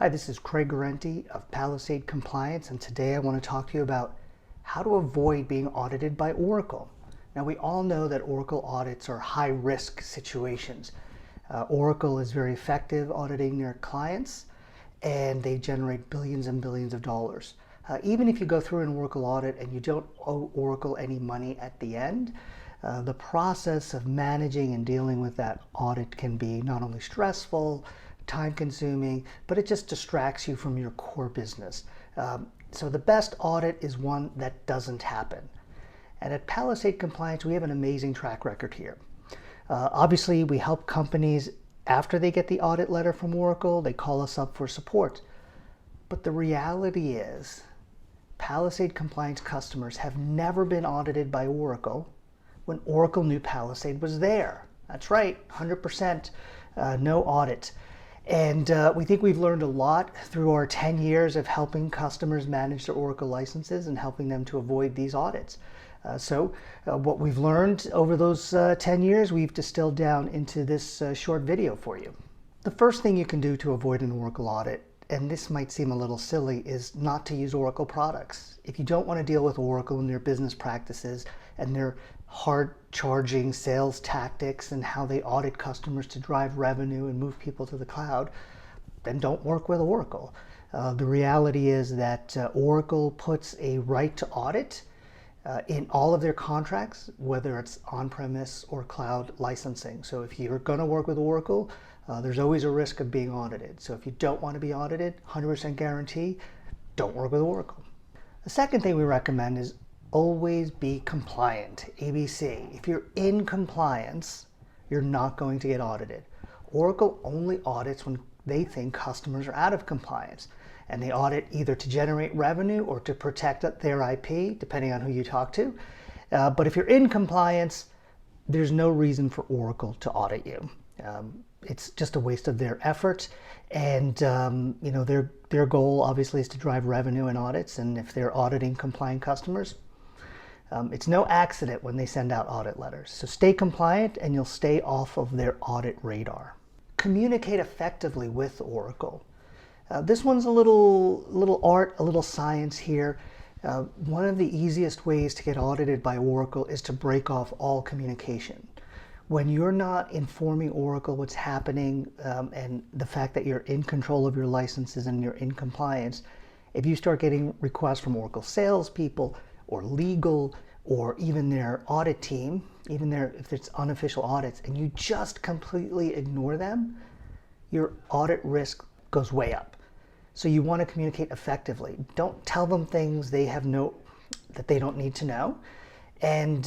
Hi, this is Craig Guarente of Palisade Compliance, and today I want to talk to you about how to avoid being audited by Oracle. Now, we all know that Oracle audits are high-risk situations. Oracle is very effective auditing their clients, and they generate billions and billions of dollars. Even if you go through an Oracle audit and you don't owe Oracle any money at the end, the process of managing and dealing with that audit can be not only stressful, time-consuming, but it just distracts you from your core business. So the best audit is one that doesn't happen. And at Palisade Compliance, we have an amazing track record here. Obviously, we help companies after they get the audit letter from Oracle, they call us up for support. But the reality is, Palisade Compliance customers have never been audited by Oracle when Oracle knew Palisade was there. That's right, 100% no audit. And we think we've learned a lot through our 10 years of helping customers manage their Oracle licenses and helping them to avoid these audits. So what we've learned over those 10 years, we've distilled down into this short video for you. The first thing you can do to avoid an Oracle audit, and this might seem a little silly, is not to use Oracle products. If you don't want to deal with Oracle and their business practices and their hard-charging sales tactics and how they audit customers to drive revenue and move people to the cloud, then don't work with Oracle. The reality is that Oracle puts a right to audit in all of their contracts, whether it's on-premise or cloud licensing. So if you're going to work with Oracle, there's always a risk of being audited. So if you don't want to be audited, 100% guarantee, don't work with Oracle. The second thing we recommend is always be compliant, ABC. If you're in compliance, you're not going to get audited. Oracle only audits when they think customers are out of compliance. And they audit either to generate revenue or to protect their IP, depending on who you talk to. But if you're in compliance, there's no reason for Oracle to audit you. It's just a waste of their effort. And their goal obviously is to drive revenue and audits. And if they're auditing compliant customers, it's no accident when they send out audit letters. So stay compliant and you'll stay off of their audit radar. Communicate effectively with Oracle. This one's a little art, a little science here. One of the easiest ways to get audited by Oracle is to break off all communication. When you're not informing Oracle what's happening and the fact that you're in control of your licenses and you're in compliance, if you start getting requests from Oracle salespeople or legal or even their audit team, if it's unofficial audits, and you just completely ignore them, your audit risk goes way up. So you want to communicate effectively. Don't tell them things that they don't need to know, and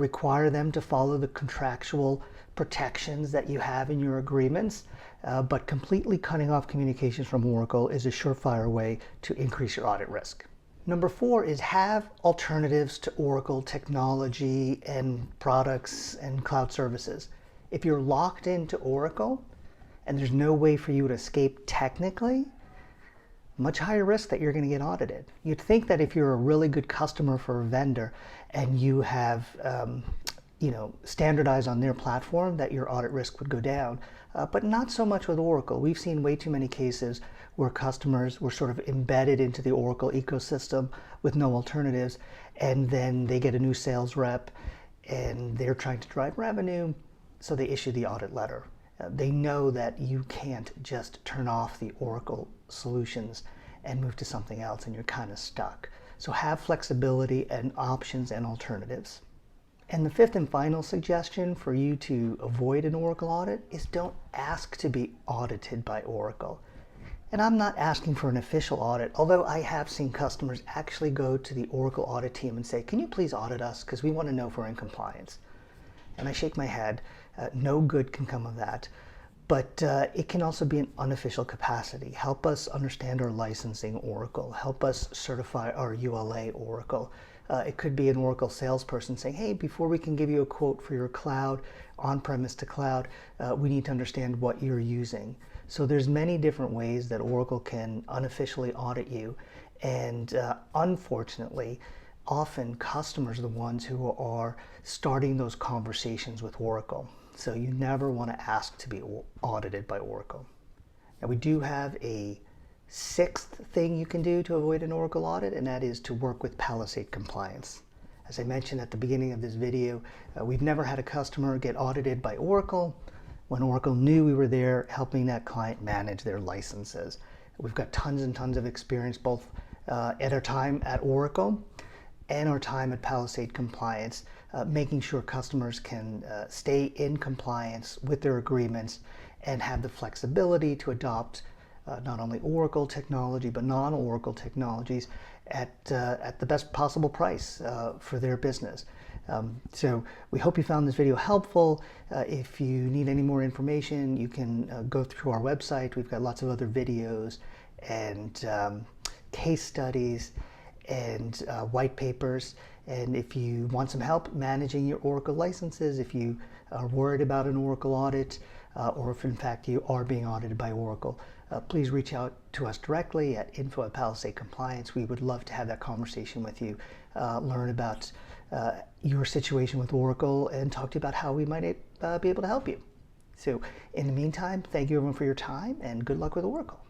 require them to follow the contractual protections that you have in your agreements. But completely cutting off communications from Oracle is a surefire way to increase your audit risk. Number 4 is have alternatives to Oracle technology and products and cloud services. If you're locked into Oracle and there's no way for you to escape technically, much higher risk that you're going to get audited. You'd think that if you're a really good customer for a vendor and you have standardized on their platform, that your audit risk would go down. But not so much with Oracle. We've seen way too many cases where customers were sort of embedded into the Oracle ecosystem with no alternatives, and then they get a new sales rep and they're trying to drive revenue, so they issue the audit letter. They know that you can't just turn off the Oracle solutions and move to something else, and you're kind of stuck. So have flexibility and options and alternatives. And the 5th and final suggestion for you to avoid an Oracle audit is don't ask to be audited by Oracle. And I'm not asking for an official audit, although I have seen customers actually go to the Oracle audit team and say, can you please audit us because we want to know if we're in compliance. And I shake my head. No good can come of that. But it can also be an unofficial capacity. Help us understand our licensing, Oracle. Help us certify our ULA, Oracle. It could be an Oracle salesperson saying, hey, before we can give you a quote for your cloud, on-premise to cloud, we need to understand what you're using. So there's many different ways that Oracle can unofficially audit you. And unfortunately, often customers are the ones who are starting those conversations with Oracle. So you never want to ask to be audited by Oracle. Now we do have a sixth thing you can do to avoid an Oracle audit, and that is to work with Palisade Compliance. As I mentioned at the beginning of this video, we've never had a customer get audited by Oracle when Oracle knew we were there helping that client manage their licenses. We've got tons and tons of experience both at our time at Oracle and our time at Palisade Compliance, making sure customers can stay in compliance with their agreements and have the flexibility to adopt not only Oracle technology but non-Oracle technologies at the best possible price for their business. So we hope you found this video helpful. If you need any more information, you can go through our website. We've got lots of other videos and case studies and white papers. And if you want some help managing your Oracle licenses, if you are worried about an Oracle audit, or if in fact you are being audited by Oracle, please reach out to us directly at info@Palisade Compliance. We would love to have that conversation with you, learn about your situation with Oracle, and talk to you about how we might be able to help you. So in the meantime, thank you everyone for your time, and good luck with Oracle.